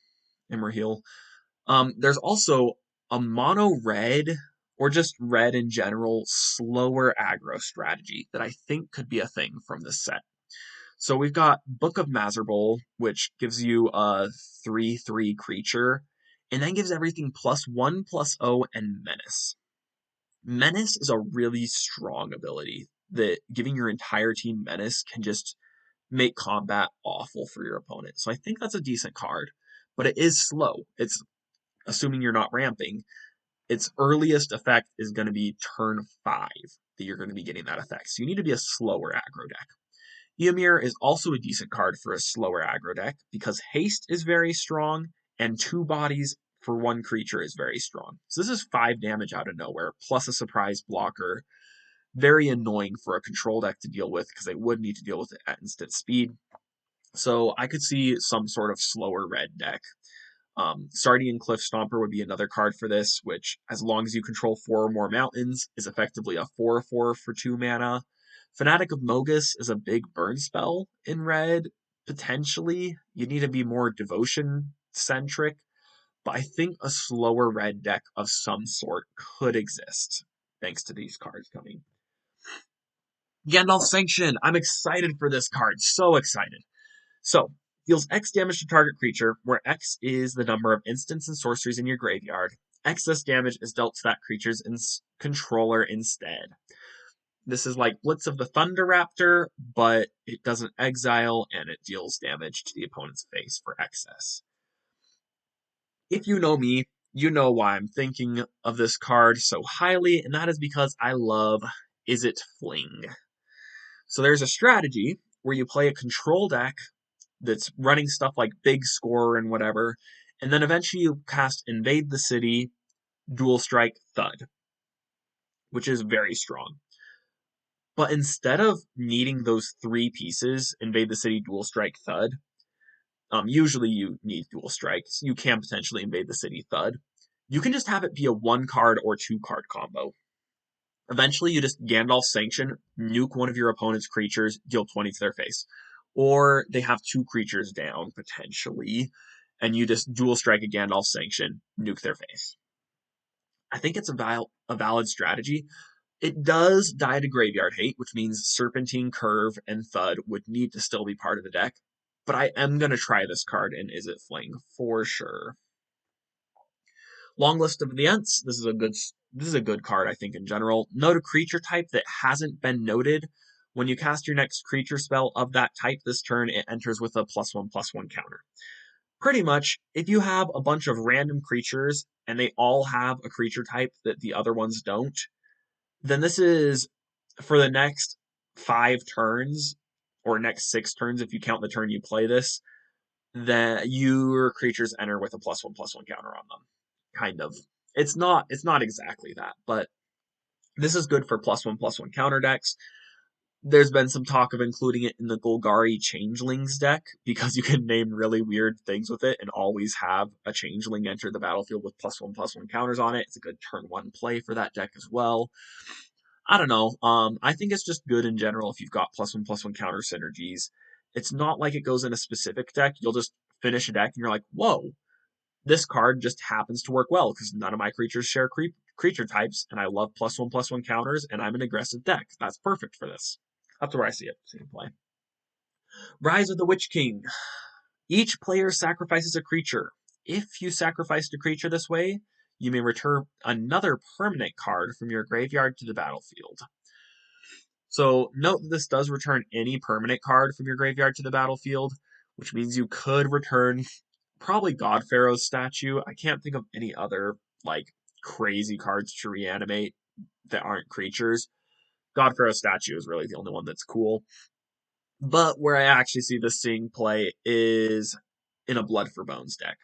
Imariel. There's also a mono red, or just red in general, slower aggro strategy that I think could be a thing from this set. So we've got Book of Mazarbul, which gives you a 3/3 creature, and then gives everything +1/+0 and Menace. Menace is a really strong ability that giving your entire team Menace can just make combat awful for your opponent. So I think that's a decent card, but it is slow. It's assuming you're not ramping. Its earliest effect is going to be turn 5 that you're going to be getting that effect. So you need to be a slower aggro deck. Eomir is also a decent card for a slower aggro deck because Haste is very strong and 2 bodies for 1 creature is very strong. So this is 5 damage out of nowhere, plus a surprise blocker. Very annoying for a control deck to deal with because they would need to deal with it at instant speed. So I could see some sort of slower red deck. Sardian Cliff Stomper would be another card for this, which, as long as you control 4 or more mountains, is effectively a 4/4 for 2 mana. Fanatic of Mogus is a big burn spell in red, potentially. You need to be more devotion-centric, but I think a slower red deck of some sort could exist, thanks to these cards coming. Gandalf Sanction! I'm excited for this card, so excited. So, deals X damage to target creature, where X is the number of instants and sorceries in your graveyard. Excess damage is dealt to that creature's controller instead. This is like Blitz of the Thunder Raptor, but it doesn't exile and it deals damage to the opponent's face for excess. If you know me, you know why I'm thinking of this card so highly, and that is because I love Izzet Fling. So there's a strategy where you play a control deck that's running stuff like Big Scorer and whatever, and then eventually you cast Invade the City, Dual Strike, Thud, which is very strong. But instead of needing those 3 pieces, Invade the City, Dual Strike, Thud, usually you need Dual Strike, so you can potentially Invade the City, Thud. You can just have it be a 1-card or 2-card combo. Eventually, you just Gandalf Sanction, nuke one of your opponent's creatures, deal 20 to their face. Or they have 2 creatures down, potentially, and you just dual strike a Gandalf Sanction, nuke their face. I think it's a valid strategy. It does die to Graveyard Hate, which means Serpentine, Curve, and Thud would need to still be part of the deck. But I am going to try this card in Is It Fling for sure. Long list of events. This is a good card, I think, in general. Note a creature type that hasn't been noted. When you cast your next creature spell of that type this turn, it enters with a +1/+1 counter. Pretty much, if you have a bunch of random creatures and they all have a creature type that the other ones don't, then this is for the next 5 turns, or next 6 turns if you count the turn you play this, that your creatures enter with a +1/+1 counter on them. Kind of. It's not exactly that, but this is good for +1/+1 counter decks. There's been some talk of including it in the Golgari Changelings deck because you can name really weird things with it and always have a Changeling enter the battlefield with +1/+1 counters on it. It's a good turn 1 play for that deck as well. I don't know. I think it's just good in general if you've got +1/+1 counter synergies. It's not like it goes in a specific deck. You'll just finish a deck and you're like, whoa, this card just happens to work well because none of my creatures share creature types, and I love +1/+1 counters, and I'm an aggressive deck. That's perfect for this. That's where I see it in play. Rise of the Witch King. Each player sacrifices a creature. If you sacrificed a creature this way, you may return another permanent card from your graveyard to the battlefield. So note that this does return any permanent card from your graveyard to the battlefield, which means you could return probably God Pharaoh's statue. I can't think of any other like crazy cards to reanimate that aren't creatures. God Pharaoh's statue is really the only one that's cool. But where I actually see this seeing play is in a Blood for Bones deck.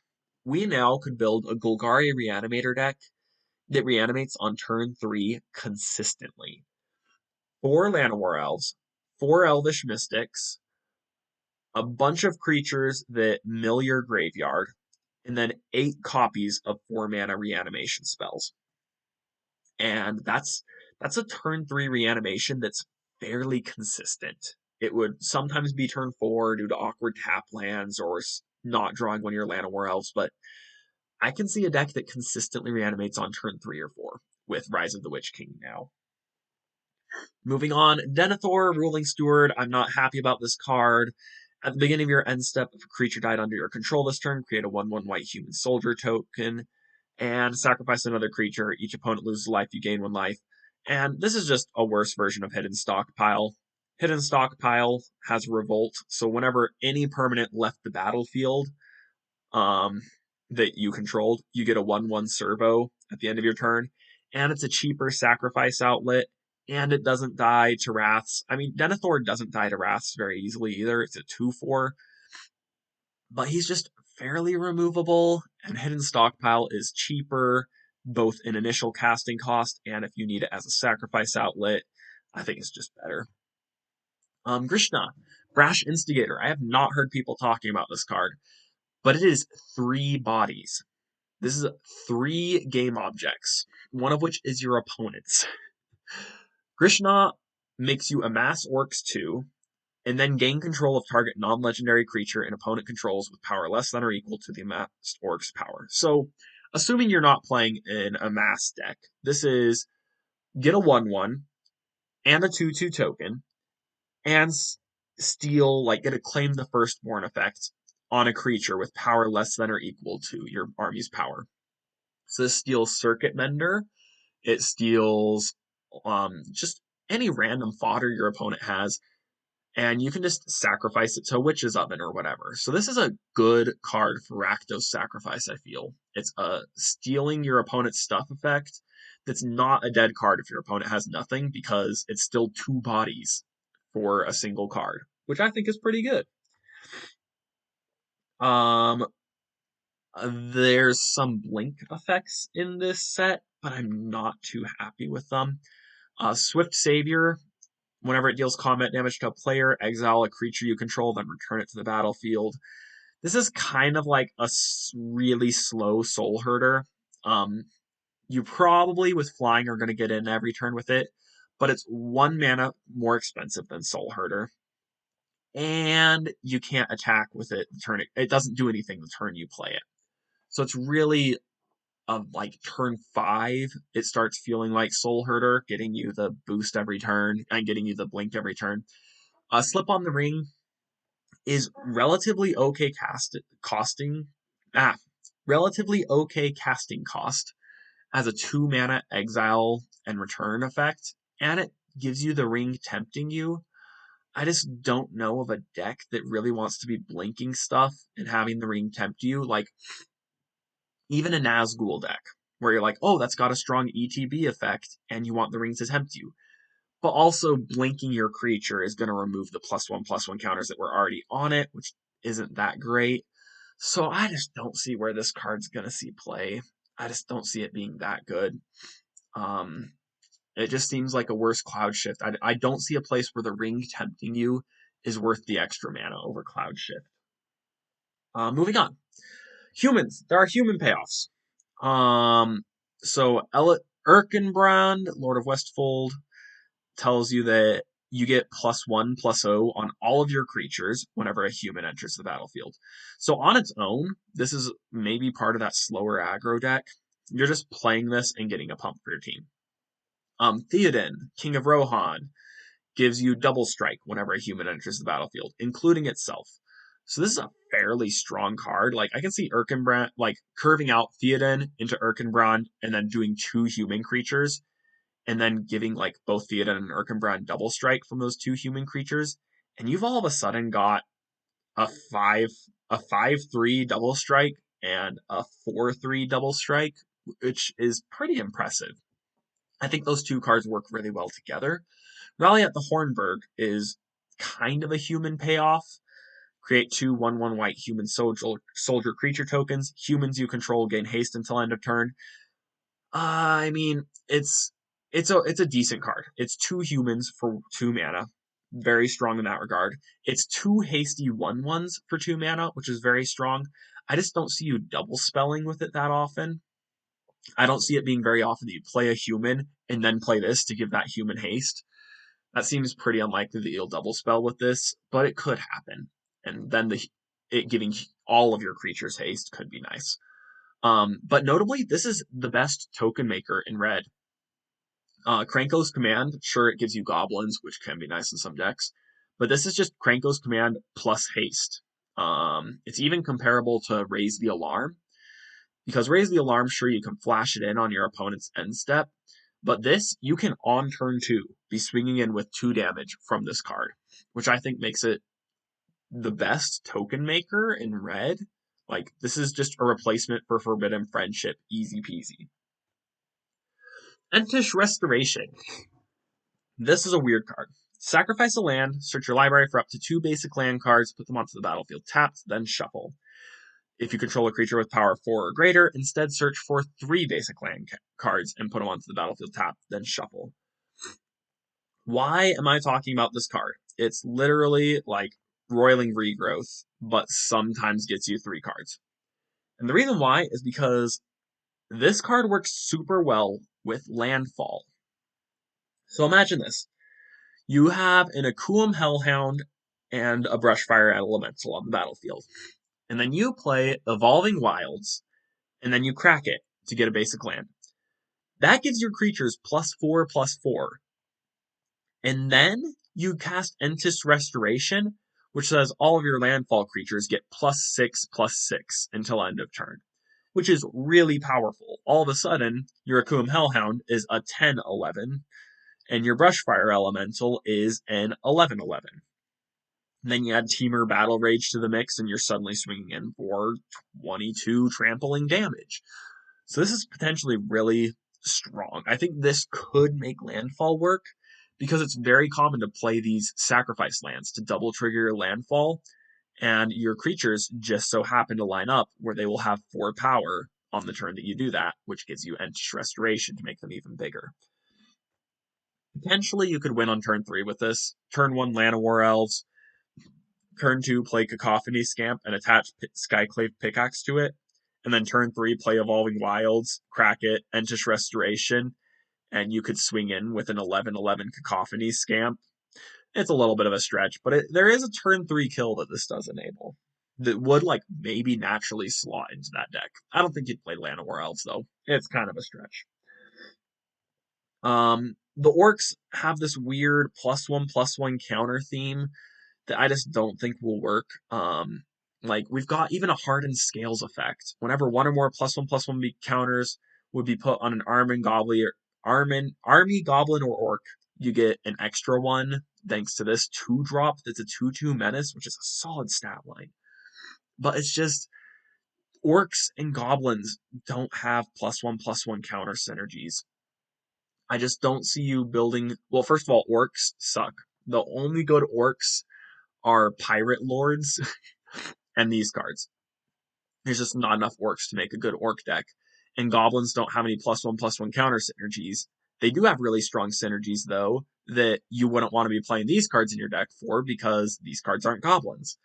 We now could build a Golgari Reanimator deck that reanimates on turn 3 consistently. 4 Llanowar Elves, 4 Elvish Mystics, a bunch of creatures that mill your graveyard, and then 8 copies of 4-mana reanimation spells. And that's a turn 3 reanimation that's fairly consistent. It would sometimes be turn 4 due to awkward tap lands or not drawing one of your Llanowar Elves, but I can see a deck that consistently reanimates on turn 3 or 4 with Rise of the Witch King now. Moving on, Denethor, Ruling Steward. I'm not happy about this card. At the beginning of your end step, if a creature died under your control this turn, create a 1/1 white human soldier token and sacrifice another creature. Each opponent loses life, you gain 1 life. And this is just a worse version of Hidden Stockpile. Hidden Stockpile has Revolt, so whenever any permanent left the battlefield that you controlled, you get a 1/1 servo at the end of your turn. And it's a cheaper sacrifice outlet, and it doesn't die to Wraths. I mean, Denethor doesn't die to Wraths very easily either. It's a 2/4. But he's just fairly removable, and Hidden Stockpile is cheaper, both in initial casting cost and if you need it as a sacrifice outlet. I think it's just better. Grishna, Brash Instigator. I have not heard people talking about this card, but it is 3 bodies. This is 3 game objects, one of which is your opponent's. Grishna makes you amass Orcs 2, and then gain control of target non-legendary creature an opponent controls with power less than or equal to the amassed Orc's power. So, assuming you're not playing an amass deck, this is get a 1/1 and a 2/2 token, and steal, get a claim the firstborn effect on a creature with power less than or equal to your army's power. So this steals Circuit Mender, it steals just any random fodder your opponent has, and you can just sacrifice it to a Witch's Oven or whatever. So this is a good card for Rakdos Sacrifice, I feel. It's a stealing your opponent's stuff effect that's not a dead card if your opponent has nothing, because it's still 2 bodies for a single card, which I think is pretty good. There's some blink effects in this set, but I'm not too happy with them. Swift Savior. Whenever it deals combat damage to a player, exile a creature you control, then return it to the battlefield. This is kind of like a really slow Soul Herder. You probably with flying are going to get in every turn with it, but it's 1 mana more expensive than Soul Herder. And you can't attack with it the turn it doesn't do anything the turn you play it. So it's really like turn 5, it starts feeling like Soul Herder, getting you the boost every turn and getting you the blink every turn. Slip on the Ring is relatively okay relatively okay casting cost as a 2 mana exile and return effect, and it gives you the Ring Tempting You. I just don't know of a deck that really wants to be blinking stuff and having the Ring tempt you. Like, even a Nazgul deck, where you're like, oh, that's got a strong ETB effect, and you want the Ring to tempt you. But also, blinking your creature is going to remove the +1/+1 counters that were already on it, which isn't that great. So I just don't see where this card's going to see play. I just don't see it being that good. It just seems like a worse Cloud Shift. I don't see a place where the Ring tempting you is worth the extra mana over Cloud Shift. Moving on. Humans. There are human payoffs. So Erkenbrand, Lord of Westfold, tells you that you get +1/+0 on all of your creatures whenever a human enters the battlefield. So on its own, this is maybe part of that slower aggro deck. You're just playing this and getting a pump for your team. Theoden, King of Rohan, gives you double strike whenever a human enters the battlefield, including itself. So this is a fairly strong card. Like, I can see Erkenbrand, like, curving out Theoden into Erkenbrand and then doing 2 human creatures and then giving, like, both Theoden and Erkenbrand double strike from those 2 human creatures. And you've all of a sudden got a 5/3 double strike and a 4/3 double strike, which is pretty impressive. I think those 2 cards work really well together. Rally at the Hornburg is kind of a human payoff. Create 2 1/1 white human soldier creature tokens. Humans you control gain haste until end of turn. I mean, it's a decent card. It's 2 humans for 2 mana. Very strong in that regard. It's 2 hasty 1/1s for 2 mana, which is very strong. I just don't see you double spelling with it that often. I don't see it being very often that you play a human and then play this to give that human haste. That seems pretty unlikely that you'll double spell with this, but it could happen. And then it giving all of your creatures haste could be nice. But notably, this is the best token maker in red. Kranco'S Command, sure, it gives you goblins, which can be nice in some decks, but this is just Kranco'S Command plus haste. It's even comparable to Raise the Alarm, because Raise the Alarm, sure, you can flash it in on your opponent's end step, but this, you can on turn 2 be swinging in with 2 damage from this card, which I think makes it the best token maker in red. Like, this is just a replacement for Forbidden Friendship, easy peasy. Entish Restoration. This is a weird card. Sacrifice a land, search your library for up to 2 basic land cards, put them onto the battlefield tapped, then shuffle. If you control a creature with power 4 or greater, instead search for 3 basic land cards and put them onto the battlefield tapped, then shuffle. Why am I talking about this card? It's literally like Roiling Regrowth, but sometimes gets you 3 cards. And the reason why is because this card works super well with landfall. So imagine this. You have an Akuum Hellhound and a Brushfire Elemental on the battlefield. And then you play Evolving Wilds, and then you crack it to get a basic land. That gives your creatures +4/+4. And then you cast Entish Restoration, which says all of your landfall creatures get +6/+6 until end of turn, which is really powerful. All of a sudden, your Akuum Hellhound is a 10/11, and your Brushfire Elemental is an 11/11. Then you add Temur Battle Rage to the mix, and you're suddenly swinging in for 22 trampling damage. So this is potentially really strong. I think this could make landfall work, because it's very common to play these sacrifice lands to double trigger your landfall, and your creatures just so happen to line up where they will have 4 power on the turn that you do that, which gives you Entish Restoration to make them even bigger. Potentially, you could win on turn 3 with this. Turn 1, Llanowar Elves. Turn 2, play Cacophony Scamp and attach Skyclave Pickaxe to it. and then turn 3 play Evolving Wilds, crack it, Entish Restoration, and you could swing in with an 11/11 Cacophony Scamp. It's a little bit of a stretch, but there is a turn 3 kill that this does enable that would like maybe naturally slot into that deck. I don't think you'd play Llanowar Elves though. It's kind of a stretch. The orcs have this weird +1/+1 counter theme that I just don't think will work. Like we've got even a hardened scales effect. Whenever one or more +1/+1 counters would be put on an army goblin or orc, you get an extra one thanks to this 2-drop that's a 2/2 menace, which is a solid stat line. But it's just orcs and goblins don't have +1/+1 counter synergies. I just don't see you building. Well, first of all, orcs suck. The only good orcs are pirate lords and these cards. There's just not enough orcs to make a good orc deck. And goblins don't have any +1/+1 counter synergies. They do have really strong synergies, though, that you wouldn't want to be playing these cards in your deck for because these cards aren't goblins.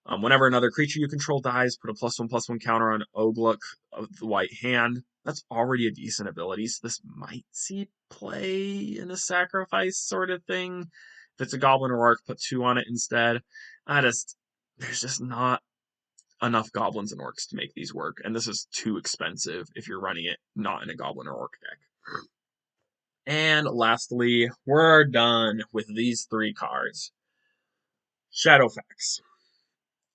Whenever another creature you control dies, put a +1/+1 counter on Ogluk of the White Hand. That's already a decent ability, so this might see play in a sacrifice sort of thing. If it's a goblin or orc, put 2 on it instead. There's just not enough goblins and orcs to make these work, and this is too expensive if you're running it not in a goblin or orc deck. And lastly, we're done with these 3 cards. Shadowfax.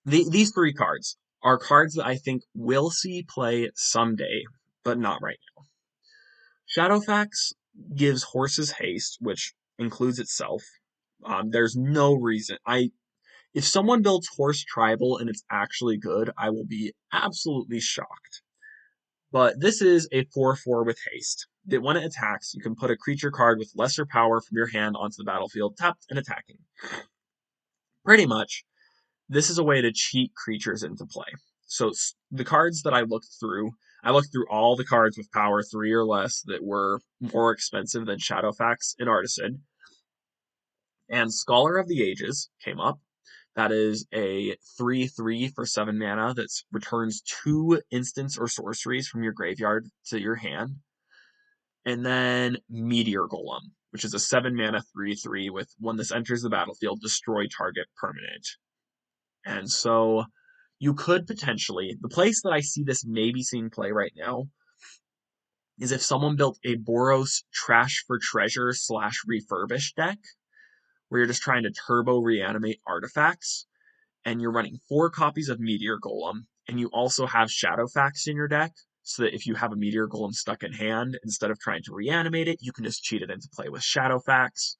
These 3 cards are cards that I think will see play someday, but not right now. Shadowfax gives horses haste, which includes itself. There's no reason. If someone builds horse tribal and it's actually good, I will be absolutely shocked. But this is a 4/4 with haste, that when it attacks, you can put a creature card with lesser power from your hand onto the battlefield, tapped and attacking. Pretty much, this is a way to cheat creatures into play. So the cards that I looked through all the cards with power 3 or less that were more expensive than Shadowfax and Artisan. And Scholar of the Ages came up. That is a 3/3 for 7 mana that returns 2 instants or sorceries from your graveyard to your hand. And then Meteor Golem, which is a 7 mana 3/3 with when this enters the battlefield, destroy target permanent. And so you could potentially, the place that I see this maybe seeing play right now is if someone built a Boros Trash for Treasure / refurbish deck, where you're just trying to turbo reanimate artifacts, and you're running 4 copies of Meteor Golem, and you also have Shadowfax in your deck, so that if you have a Meteor Golem stuck in hand, instead of trying to reanimate it, you can just cheat it into play with Shadowfax.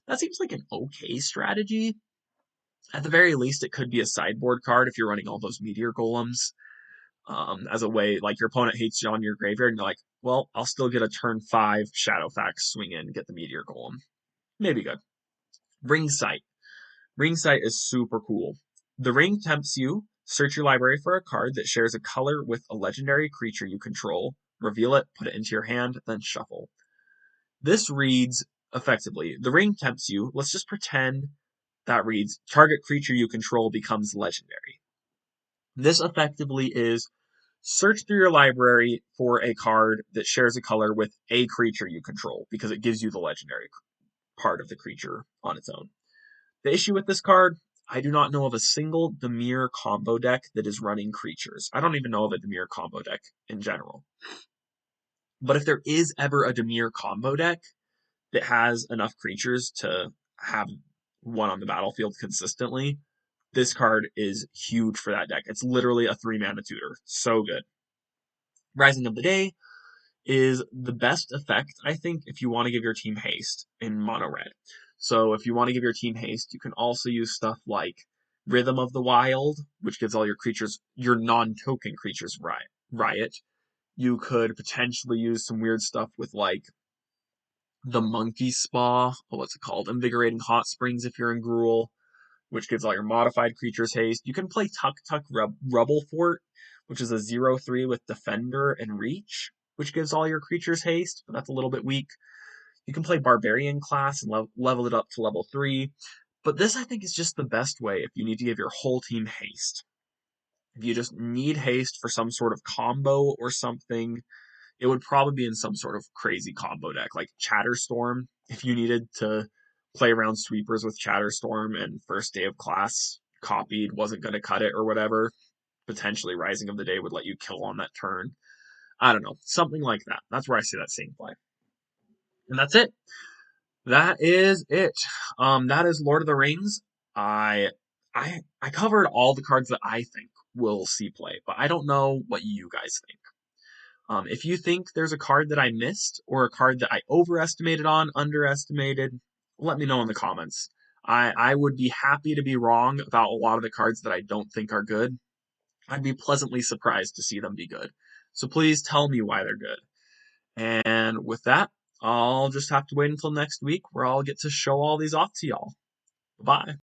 That seems like an okay strategy. At the very least, it could be a sideboard card if you're running all those Meteor Golems. As a way, like your opponent hates you on your graveyard, and you're like, well, I'll still get a turn 5 Shadowfax swing in, get the Meteor Golem. Maybe good. Ring Sight. Ring Sight is super cool. The Ring Tempts You. Search your library for a card that shares a color with a legendary creature you control. Reveal it, put it into your hand, then shuffle. This reads, effectively, the Ring Tempts You. Let's just pretend that reads, target creature you control becomes legendary. This effectively is, search through your library for a card that shares a color with a creature you control, because it gives you the legendary part of the creature on its own. The issue with this card, I do not know of a single Dimir combo deck that is running creatures. I don't even know of a Dimir combo deck in general. But if there is ever a Dimir combo deck that has enough creatures to have one on the battlefield consistently, this card is huge for that deck. It's literally a 3-mana tutor. So good. Rising of the Day is the best effect, I think, if you want to give your team haste in mono red. So if you want to give your team haste, you can also use stuff like Rhythm of the Wild, which gives all your creatures, your non-token creatures, riot. You could potentially use some weird stuff with like the Monkey Spa, what's it called? Invigorating Hot Springs if you're in Gruul, which gives all your modified creatures haste. You can play Tuk Tuk Rubble Fort, which is a 0/3 with Defender and Reach, which gives all your creatures haste, but that's a little bit weak. You can play Barbarian class and level it up to level 3. But this, I think, is just the best way if you need to give your whole team haste. If you just need haste for some sort of combo or something, it would probably be in some sort of crazy combo deck, like Chatterstorm. If you needed to play around sweepers with Chatterstorm and first day of class copied wasn't going to cut it or whatever, potentially Rising of the Day would let you kill on that turn. I don't know, something like that. That's where I see that seeing play. And that's it. That is it. That is Lord of the Rings. I covered all the cards that I think will see play, but I don't know what you guys think. If you think there's a card that I missed or a card that I overestimated on, underestimated, let me know in the comments. I would be happy to be wrong about a lot of the cards that I don't think are good. I'd be pleasantly surprised to see them be good. So please tell me why they're good. And with that, I'll just have to wait until next week where I'll get to show all these off to y'all. Bye.